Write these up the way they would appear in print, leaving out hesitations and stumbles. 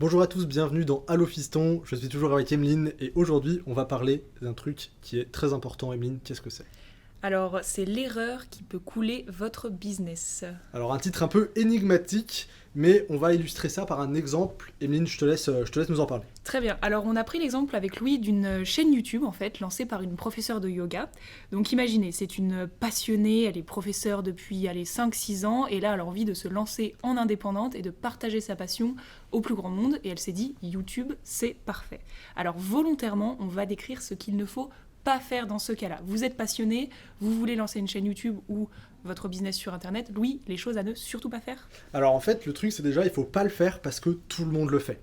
Bonjour à tous, bienvenue dans Allo Fiston, je suis toujours avec Emeline et aujourd'hui on va parler d'un truc qui est très important. Emeline, qu'est-ce que c'est? Alors, c'est l'erreur qui peut couler votre business. Alors un titre un peu énigmatique, mais on va illustrer ça par un exemple. Emeline, je te laisse nous en parler. Très bien. Alors, on a pris l'exemple avec Louis d'une chaîne YouTube, en fait, lancée par une professeure de yoga. Donc, imaginez, c'est une passionnée, elle est professeure depuis 5-6 ans, et là, elle a envie de se lancer en indépendante et de partager sa passion au plus grand monde, et elle s'est dit, YouTube, c'est parfait. Alors, volontairement, on va décrire ce qu'il ne faut pas faire dans ce cas-là. Vous êtes passionné, vous voulez lancer une chaîne YouTube ou votre business sur Internet. Louis, les choses à ne surtout pas faire. Alors en fait le truc c'est déjà il faut pas le faire parce que tout le monde le fait.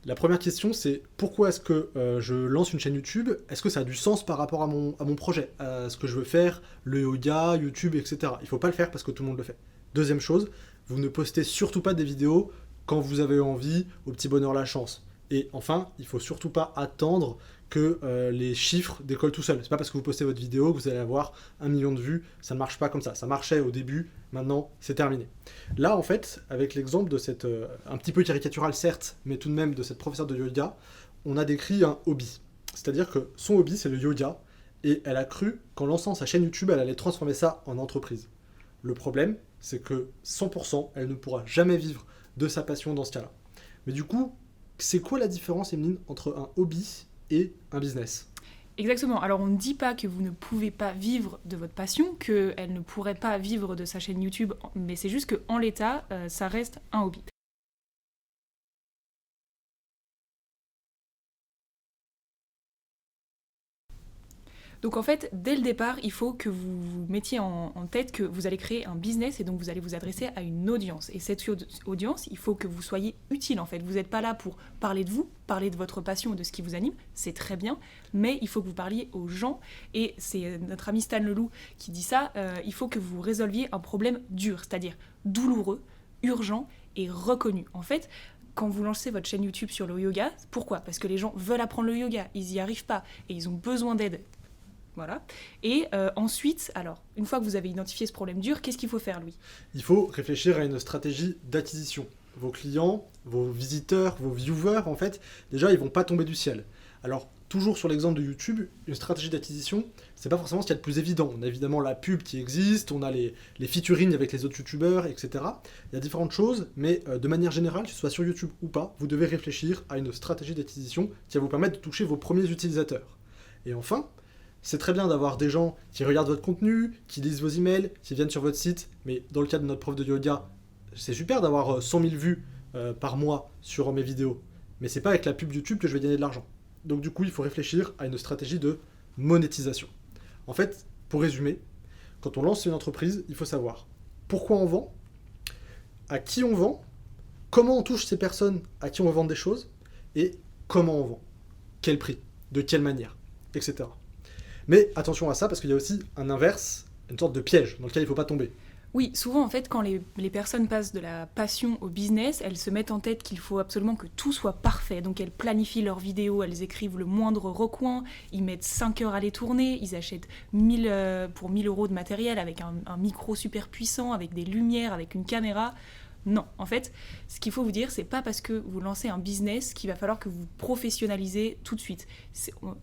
La première question c'est pourquoi est-ce que je lance une chaîne YouTube? Est-ce que ça a du sens par rapport à mon projet, à ce que je veux faire, le yoga, YouTube, etc. Il faut pas le faire parce que tout le monde le fait. Deuxième chose, vous ne postez surtout pas des vidéos quand vous avez envie, au petit bonheur la chance. Et enfin, il faut surtout pas attendre que les chiffres décollent tout seuls. C'est pas parce que vous postez votre vidéo que vous allez avoir 1 million de vues, ça ne marche pas comme ça. Ça marchait au début, maintenant c'est terminé. Là en fait, avec l'exemple de cette, un petit peu caricatural certes, mais tout de même de cette professeure de yoga, on a décrit un hobby. C'est-à-dire que son hobby c'est le yoga, et elle a cru qu'en lançant sa chaîne YouTube, elle allait transformer ça en entreprise. Le problème, c'est que 100%, elle ne pourra jamais vivre de sa passion dans ce cas-là. Mais du coup, c'est quoi la différence, Emeline, entre un hobby et un business? Exactement. Alors, on ne dit pas que vous ne pouvez pas vivre de votre passion, qu'elle ne pourrait pas vivre de sa chaîne YouTube, mais c'est juste qu'en l'état, ça reste un hobby. Donc en fait, dès le départ, il faut que vous vous mettiez en tête que vous allez créer un business et donc vous allez vous adresser à une audience. Et cette audience, il faut que vous soyez utile en fait. Vous n'êtes pas là pour parler de vous, parler de votre passion, de ce qui vous anime, c'est très bien, mais il faut que vous parliez aux gens. Et c'est notre ami Stan Leloup qui dit ça, il faut que vous résolviez un problème dur, c'est-à-dire douloureux, urgent et reconnu. En fait, quand vous lancez votre chaîne YouTube sur le yoga, pourquoi? Parce que les gens veulent apprendre le yoga, ils n'y arrivent pas et ils ont besoin d'aide. Voilà. Et ensuite, alors, une fois que vous avez identifié ce problème dur, qu'est-ce qu'il faut faire, Louis? Il faut réfléchir à une stratégie d'acquisition. Vos clients, vos visiteurs, vos viewers, en fait, déjà, ils vont pas tomber du ciel. Alors, toujours sur l'exemple de YouTube, une stratégie d'acquisition, c'est pas forcément ce qu'il y a de plus évident. On a évidemment la pub qui existe, on a les featuring avec les autres YouTubeurs, etc. Il y a différentes choses, mais de manière générale, que ce soit sur YouTube ou pas, vous devez réfléchir à une stratégie d'acquisition qui va vous permettre de toucher vos premiers utilisateurs. Et enfin, c'est très bien d'avoir des gens qui regardent votre contenu, qui lisent vos emails, qui viennent sur votre site, mais dans le cas de notre prof de yoga, c'est super d'avoir 100 000 vues par mois sur mes vidéos. Mais c'est pas avec la pub YouTube que je vais gagner de l'argent. Donc du coup, il faut réfléchir à une stratégie de monétisation. En fait, pour résumer, quand on lance une entreprise, il faut savoir pourquoi on vend, à qui on vend, comment on touche ces personnes à qui on vend des choses, et comment on vend, quel prix, de quelle manière, etc. Mais attention à ça, parce qu'il y a aussi un inverse, une sorte de piège dans lequel il ne faut pas tomber. Oui, souvent en fait, quand les personnes passent de la passion au business, elles se mettent en tête qu'il faut absolument que tout soit parfait. Donc elles planifient leurs vidéos, elles écrivent le moindre recoin, ils mettent 5 heures à les tourner, ils achètent 1 000 € de matériel avec un micro super puissant, avec des lumières, avec une caméra. Non, en fait, ce qu'il faut vous dire, c'est pas parce que vous lancez un business qu'il va falloir que vous professionnalisez tout de suite.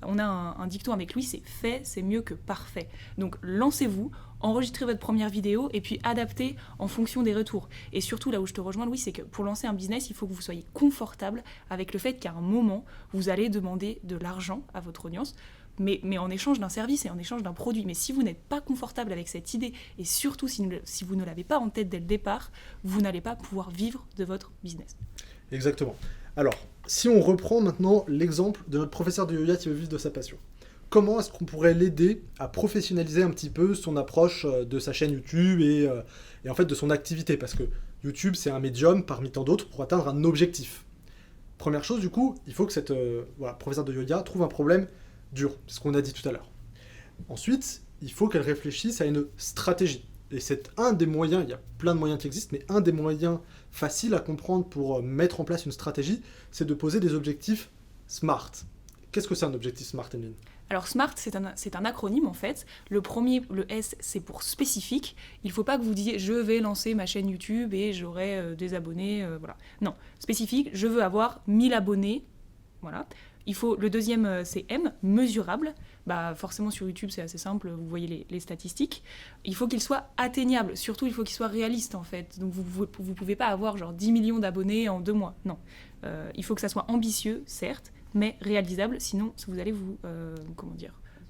On a un dicton avec lui, c'est fait, c'est mieux que parfait. Donc lancez-vous, enregistrez votre première vidéo et puis adaptez en fonction des retours. Et surtout, là où je te rejoins, Louis, c'est que pour lancer un business, il faut que vous soyez confortable avec le fait qu'à un moment, vous allez demander de l'argent à votre audience. Mais en échange d'un service et en échange d'un produit. Mais si vous n'êtes pas confortable avec cette idée, et surtout si vous ne l'avez pas en tête dès le départ, vous n'allez pas pouvoir vivre de votre business. Exactement. Alors, si on reprend maintenant l'exemple de notre professeur de yoga qui veut vivre de sa passion, comment est-ce qu'on pourrait l'aider à professionnaliser un petit peu son approche de sa chaîne YouTube et en fait de son activité? Parce que YouTube, c'est un médium parmi tant d'autres pour atteindre un objectif. Première chose, du coup, il faut que cette professeure de yoga trouve un problème dur, c'est ce qu'on a dit tout à l'heure. Ensuite, il faut qu'elle réfléchisse à une stratégie. Et c'est un des moyens, il y a plein de moyens qui existent, mais un des moyens faciles à comprendre pour mettre en place une stratégie, c'est de poser des objectifs SMART. Qu'est-ce que c'est un objectif SMART, Emeline? Alors SMART, c'est un acronyme en fait. Le premier, le S, c'est pour spécifique. Il ne faut pas que vous disiez je vais lancer ma chaîne YouTube et j'aurai des abonnés, voilà. Non, spécifique, je veux avoir 1000 abonnés, voilà. Le deuxième, c'est M, mesurable. Bah, forcément sur YouTube c'est assez simple, vous voyez les statistiques. Il faut qu'il soit atteignable, surtout il faut qu'il soit réaliste en fait. Donc vous pouvez pas avoir genre 10 millions d'abonnés en 2 mois, non. Il faut que ça soit ambitieux, certes, mais réalisable, sinon vous allez vous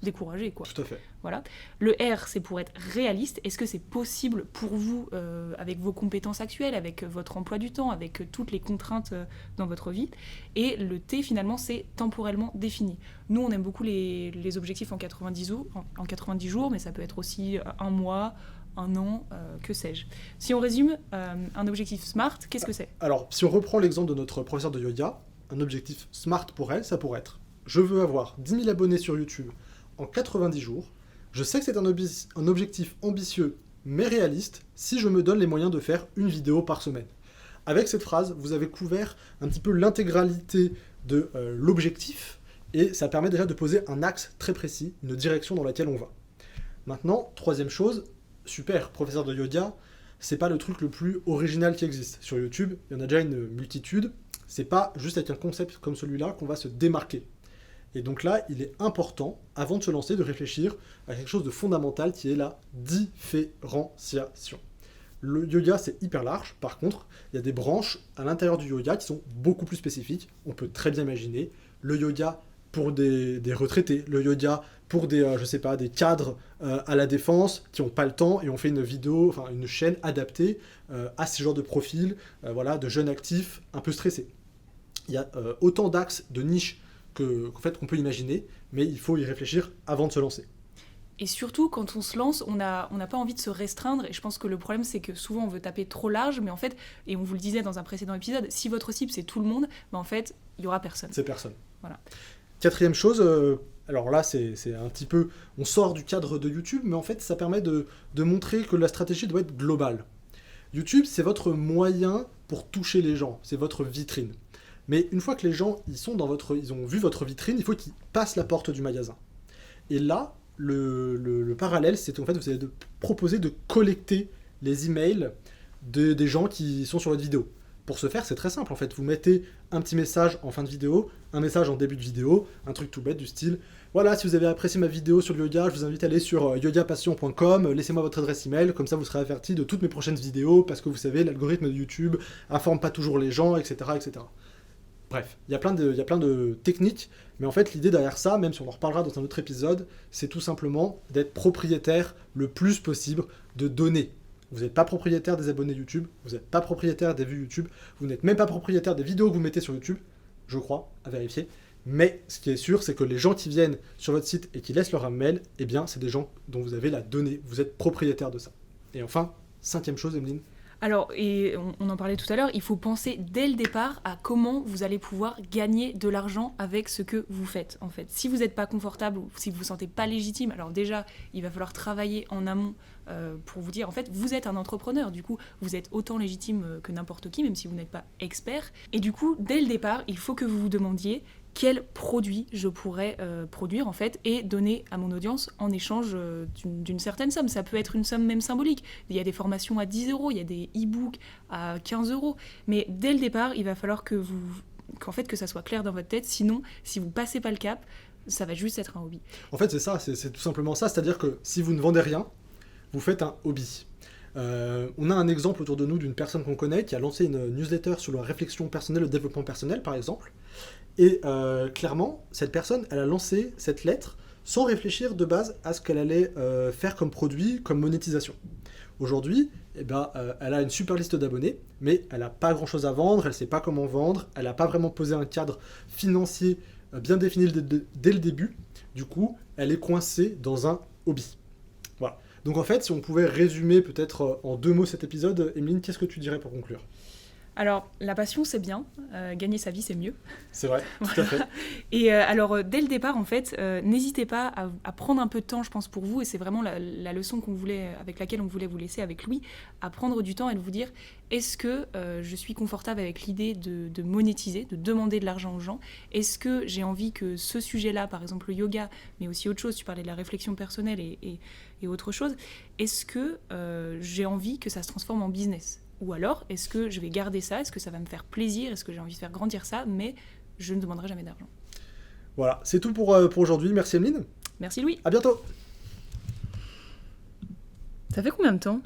décourager, quoi. Tout à fait. Voilà. Le R, c'est pour être réaliste. Est-ce que c'est possible pour vous, avec vos compétences actuelles, avec votre emploi du temps, avec toutes les contraintes dans votre vie? Et le T, finalement, c'est temporellement défini. Nous, on aime beaucoup les objectifs en 90 jours, mais ça peut être aussi un mois, un an, que sais-je. Si on résume, un objectif SMART, qu'est-ce que c'est? Alors, si on reprend l'exemple de notre professeur de yoga, un objectif SMART pour elle, ça pourrait être « Je veux avoir 10 000 abonnés sur YouTube en 90 jours. Je sais que c'est un objectif ambitieux, mais réaliste, si je me donne les moyens de faire une vidéo par semaine. » Avec cette phrase, vous avez couvert un petit peu l'intégralité de l'objectif, et ça permet déjà de poser un axe très précis, une direction dans laquelle on va. Maintenant, troisième chose, super, professeur de yoga, c'est pas le truc le plus original qui existe. Sur YouTube, il y en a déjà une multitude. C'est pas juste avec un concept comme celui-là qu'on va se démarquer. Et donc là, il est important, avant de se lancer, de réfléchir à quelque chose de fondamental qui est la différenciation. Le yoga, c'est hyper large. Par contre, il y a des branches à l'intérieur du yoga qui sont beaucoup plus spécifiques. On peut très bien imaginer le yoga pour des retraités, le yoga pour des cadres à la défense qui n'ont pas le temps, et on fait une vidéo, enfin une chaîne adaptée à ce genre de profil, de jeunes actifs un peu stressés. Il y a autant d'axes, de niches qu'on peut imaginer, mais il faut y réfléchir avant de se lancer. Et surtout, quand on se lance, on n'a pas envie de se restreindre. Et je pense que le problème, c'est que souvent, on veut taper trop large. Mais en fait, et on vous le disait dans un précédent épisode, si votre cible, c'est tout le monde, en fait, il n'y aura personne. C'est personne. Voilà. Quatrième chose, alors là, c'est un petit peu... On sort du cadre de YouTube, mais en fait, ça permet de montrer que la stratégie doit être globale. YouTube, c'est votre moyen pour toucher les gens. C'est votre vitrine. Mais une fois que les gens ils ont vu votre vitrine, il faut qu'ils passent la porte du magasin. Et là, le parallèle, c'est en fait vous allez proposer de collecter les emails des gens qui sont sur votre vidéo. Pour ce faire, c'est très simple en fait. Vous mettez un petit message en fin de vidéo, un message en début de vidéo, un truc tout bête du style « Voilà, si vous avez apprécié ma vidéo sur le yoga, je vous invite à aller sur yogapassion.com, laissez-moi votre adresse email, comme ça vous serez averti de toutes mes prochaines vidéos, parce que vous savez, l'algorithme de YouTube informe pas toujours les gens, etc. etc. » Bref, il y a plein de techniques, mais en fait l'idée derrière ça, même si on en reparlera dans un autre épisode, c'est tout simplement d'être propriétaire le plus possible de données. Vous n'êtes pas propriétaire des abonnés YouTube, vous n'êtes pas propriétaire des vues YouTube, vous n'êtes même pas propriétaire des vidéos que vous mettez sur YouTube, je crois, à vérifier. Mais ce qui est sûr, c'est que les gens qui viennent sur votre site et qui laissent leur mail, eh bien, c'est des gens dont vous avez la donnée, vous êtes propriétaire de ça. Et enfin, cinquième chose, Emeline. Alors, et on en parlait tout à l'heure, il faut penser dès le départ à comment vous allez pouvoir gagner de l'argent avec ce que vous faites, en fait. Si vous n'êtes pas confortable ou si vous ne vous sentez pas légitime, alors déjà, il va falloir travailler en amont pour vous dire, en fait, vous êtes un entrepreneur, du coup, vous êtes autant légitime que n'importe qui, même si vous n'êtes pas expert. Et du coup, dès le départ, il faut que vous vous demandiez quel produit je pourrais produire en fait et donner à mon audience en échange d'une certaine somme. Ça peut être une somme même symbolique. Il y a des formations à 10 €, il y a des e-books à 15 €. Mais dès le départ, il va falloir que ça soit clair dans votre tête. Sinon, si vous passez pas le cap, ça va juste être un hobby. En fait, c'est ça, c'est tout simplement ça. C'est-à-dire que si vous ne vendez rien, vous faites un hobby. On a un exemple autour de nous d'une personne qu'on connaît qui a lancé une newsletter sur la réflexion personnelle, le développement personnel par exemple. Et clairement, cette personne, elle a lancé cette lettre sans réfléchir de base à ce qu'elle allait faire comme produit, comme monétisation. Aujourd'hui, elle a une super liste d'abonnés, mais elle n'a pas grand-chose à vendre, elle ne sait pas comment vendre, elle n'a pas vraiment posé un cadre financier bien défini dès le début. Du coup, elle est coincée dans un hobby. Voilà. Donc en fait, si on pouvait résumer peut-être en 2 mots cet épisode, Emeline, qu'est-ce que tu dirais pour conclure ? Alors, la passion, c'est bien. Gagner sa vie, c'est mieux. C'est vrai, tout à fait. Et alors, dès le départ, en fait, n'hésitez pas à prendre un peu de temps, je pense, pour vous. Et c'est vraiment la leçon avec laquelle on voulait vous laisser avec Louis, à prendre du temps et de vous dire, est-ce que je suis confortable avec l'idée de monétiser, de demander de l'argent aux gens? Est-ce que j'ai envie que ce sujet-là, par exemple le yoga, mais aussi autre chose, tu parlais de la réflexion personnelle et autre chose, est-ce que j'ai envie que ça se transforme en business? Ou alors, est-ce que je vais garder ça? Est-ce que ça va me faire plaisir? Est-ce que j'ai envie de faire grandir ça? Mais je ne demanderai jamais d'argent. Voilà, c'est tout pour aujourd'hui. Merci Emeline. Merci Louis. À bientôt. Ça fait combien de temps ?